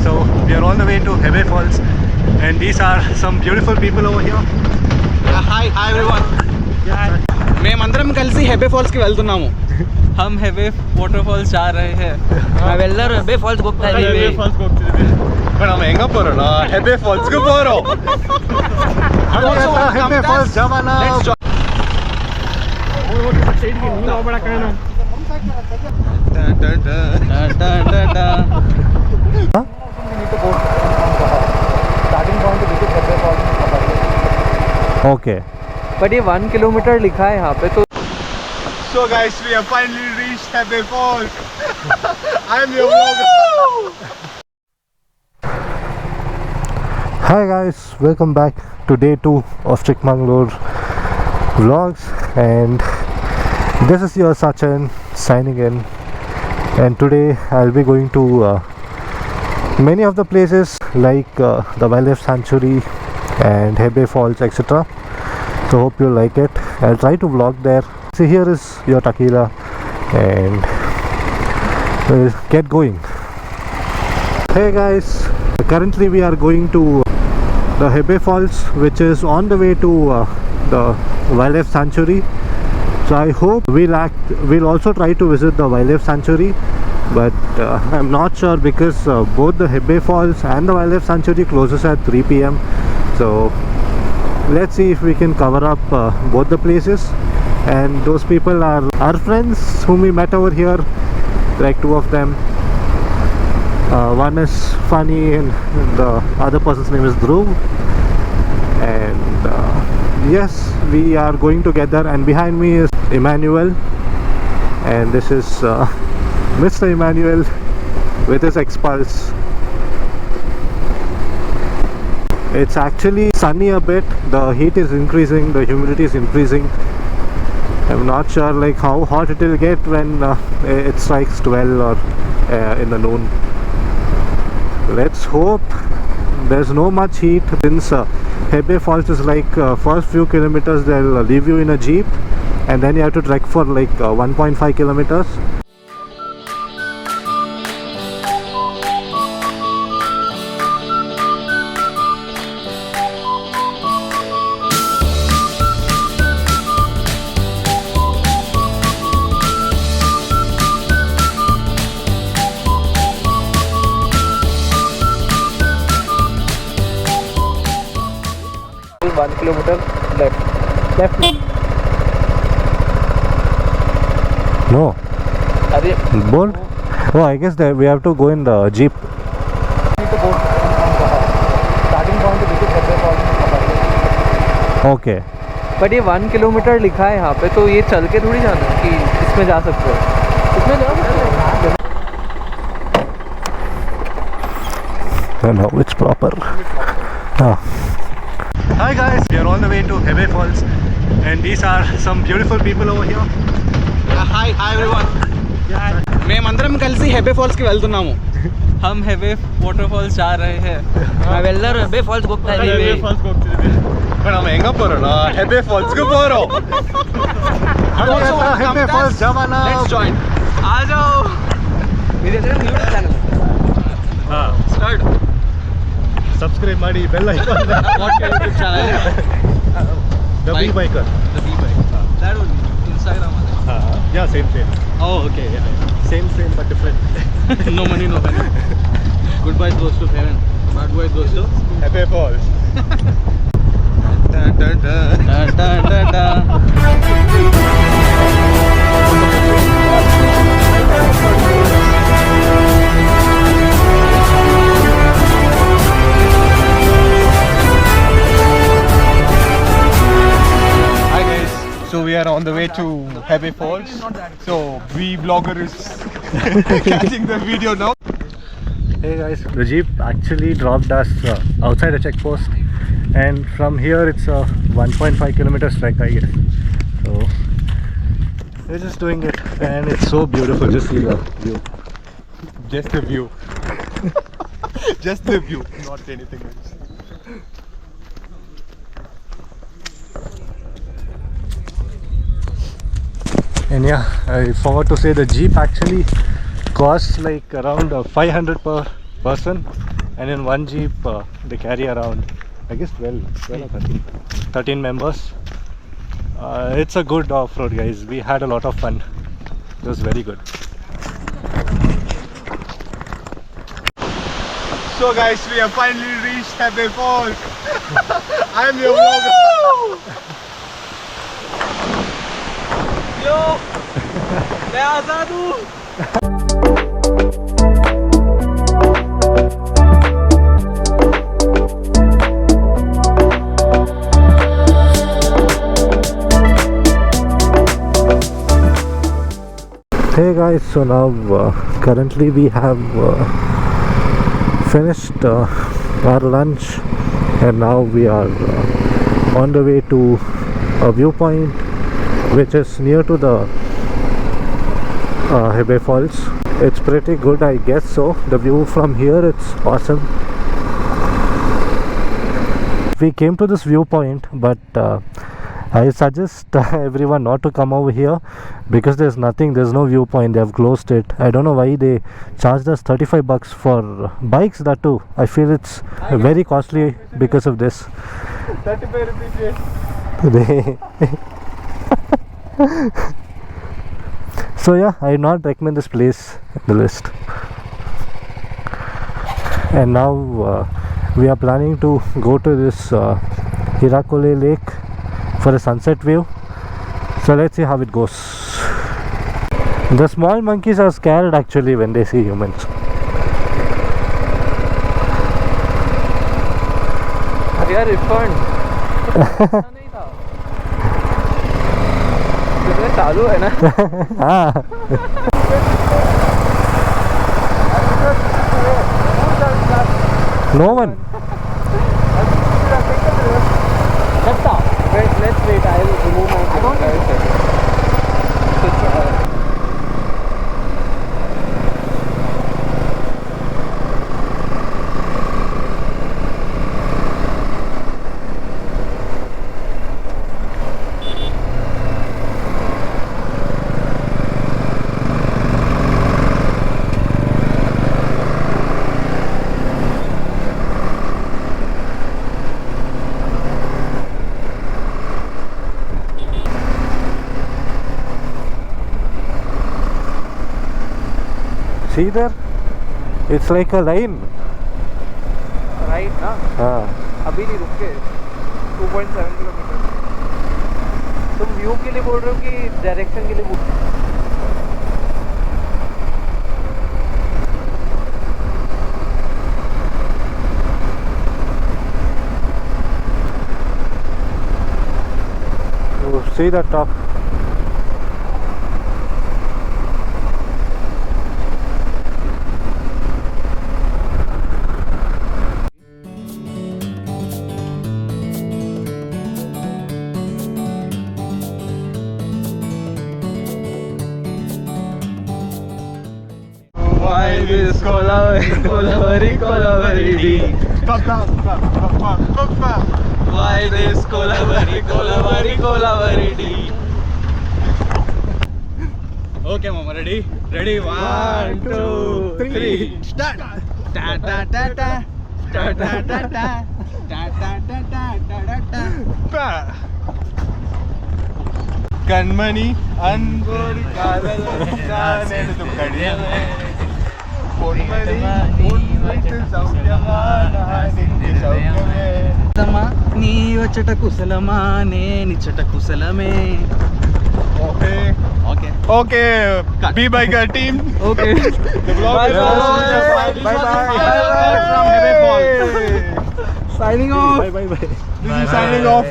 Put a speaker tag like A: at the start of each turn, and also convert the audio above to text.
A: So we are on the way to Hebbe Falls, and these are some beautiful people over here.
B: Hi everyone. మేమందరం కలిసి Hebbe falls కి వెళ్తున్నాము.
C: हम हेबे waterfalls जा रहे हैं. ನಾವೆಲ್ಲರೂ ಹೆಬ್ಬೆ ಫಾಲ್ಸ್ ಹೋಗ್ತಾ ಇದ್ದೀವಿ.
B: ಬಟ್ ನಾವು ಹೆಂಗ ಬರೋಣ? ಹೆಬ್ಬೆ ಫಾಲ್ಸ್ ಗೆ ಬರೋ.
A: ಹೆಬ್ಬೆ ಫಾಲ್ಸ್ ಜವಾನ.
B: ಸೈಡ್ ಗೆ ನೀನು ಹೋಗಬೇಡ ಕಣ.
A: Okay.
C: बट ये 1 किलोमीटर लिखा है यहाँ पे तो.
B: So guys, we have finally reached Hebbe Falls. I am your vlogger.
A: Hi guys, welcome back to day 2 of Chikmagalur vlogs, and this is your Sachin signing in. And today I'll be going to many of the places like the wildlife sanctuary and Hebbe Falls, etc. So hope you like it. I'll try to vlog there. See, here is your tequila, and we'll get going. Hey guys, currently we are going to the Hebbe Falls, which is on the way to the wildlife sanctuary. So I hope we'll also try to visit the wildlife sanctuary, but I'm not sure because both the Hebbe Falls and the wildlife sanctuary closes at 3 p.m. So let's see if we can cover up both the places. And those people are our friends whom we met over here, like 2 of them. One is Funny and the other person's name is Dhruv. And yes, we are going together, and behind me is Emmanuel, and this is Mr. Emmanuel with his X-Pulse. It's actually sunny a bit, the heat is increasing, the humidity is increasing. I'm not sure like how hot it will get when it strikes 12 or in the noon. Let's hope there's no much heat, since Hebbe Falls is like first few kilometers they'll leave you in a jeep, and then you have to trek for like 1.5 kilometers.
C: Kilometre left.
A: No.
C: अरे
A: Bowl? Oh, I guess that we have to go in the jeep.
C: Starting point से देखिए Hebbe false.
A: Okay.
C: But ये 1 kilometre लिखा है यहाँ पे, तो ये चल के थोड़ी जाना है कि इसमें जा सकते हो. इसमें जा सकते हो.
A: No, it's proper. Hi guys, we are on the way to Hebbe Falls, and these are some beautiful people over here.
B: Hi everyone. మేమందరం కలిసి హెబ్బే ఫాల్స్ కి వెళ్తున్నాము.
C: हम हेबे वाटरफॉल्स जा रहे हैं. ನಾವೆಲ್ಲರೂ ಹೆಬ್ಬೆ ಫಾಲ್ಸ್ ಹೋಗ್ತಾ ಇದ್ದೀವಿ.
B: ಬಟ್ ನಾವು ಹೆಂಗ ಬರೋಣ? ಹೆಬ್ಬೆ ಫಾಲ್ಸ್ ಗೆ ಬರೋ.
A: Hebbe Falls jawan.
B: Let's join.
C: आ जाओ. मेरे यूट्यूब चैनल.
A: हाँ.
B: Start.
A: Subscribe ಮಾಡಿ bell icon.
B: What YouTube channel?
A: The Bee Biker.
B: The Bee Biker. That one. Instagram.
A: Yeah, same.
B: Oh, okay. Yeah.
A: Same but different.
B: No money, no money. Goodbye goes to heaven. Bad boy goes to
A: Hebbe Falls.
B: dun, dun, dun.
C: Dun, dun, dun, dun.
B: So we are on the way to Hebbe Falls. So we vlogger is catching the video now.
A: Hey guys, the jeep actually dropped us outside a checkpost, and from here it's a 1.5 kilometers trek, I guess. So we're just doing it, and it's so beautiful. Just see the view.
B: Just the view. Just the view, not anything else.
A: And yeah, I forgot to say the jeep actually costs like around 500 per person, and in one jeep they carry around, I guess 12 or 13 members. It's a good off-road, guys. We had a lot of fun. It was very good.
B: So guys, we have finally reached Hebbe Falls. I am your vlogger.
C: Yo, मैं आजाद हूँ.
A: Hey guys, so now currently we have finished our lunch, and now we are on the way to a viewpoint which is near to the Hebbe Falls. It's pretty good, I guess so. The view from here, it's awesome. We came to this viewpoint, but I suggest everyone not to come over here because there's no viewpoint. They have closed it. I don't know why they charged us 35 bucks for bikes, that too. I feel it's very costly because of this.
B: 35 rupees.
A: So yeah, I would not recommend this place in the list. And now we are planning to go to this Hirekolale lake for a sunset view. So let's see how it goes. The small monkeys are scared actually when they see humans.
C: यार refund नहीं था. कितने चालू है ना.
A: हाँ. No one.
C: Wait, let's wait. I'll remove my. I don't know.
A: See there? It's like a line.
C: Right ना.
A: हाँ.
C: अभी नहीं रुके. 2.7 किलोमीटर. तुम व्यू के लिए बोल रहे हो कि डायरेक्शन के लिए बोल रहे हो?
A: See that top.
C: Why this Hirekolale? Why this Hirekolale?
B: Okay, mama, ready? Ready? 1, 2, 3, start! Ta ta ta ta ta ta ta ta ta ta ta ta ta ta. Kanmani anbur kaalalu kadiyale ponmani unvittu saukyamana ninnu saukyame
C: తమా నీ వచ్చట కుశలమా నేనిచ్చట కుశలమే.
B: Okay.
C: Okay.
B: Okay. Be biker team.
C: Okay.
B: The vlog is
C: Bye bye.
B: from Hebbe Falls.
C: Signing off.
A: Bye bye bye.
B: This is signing off.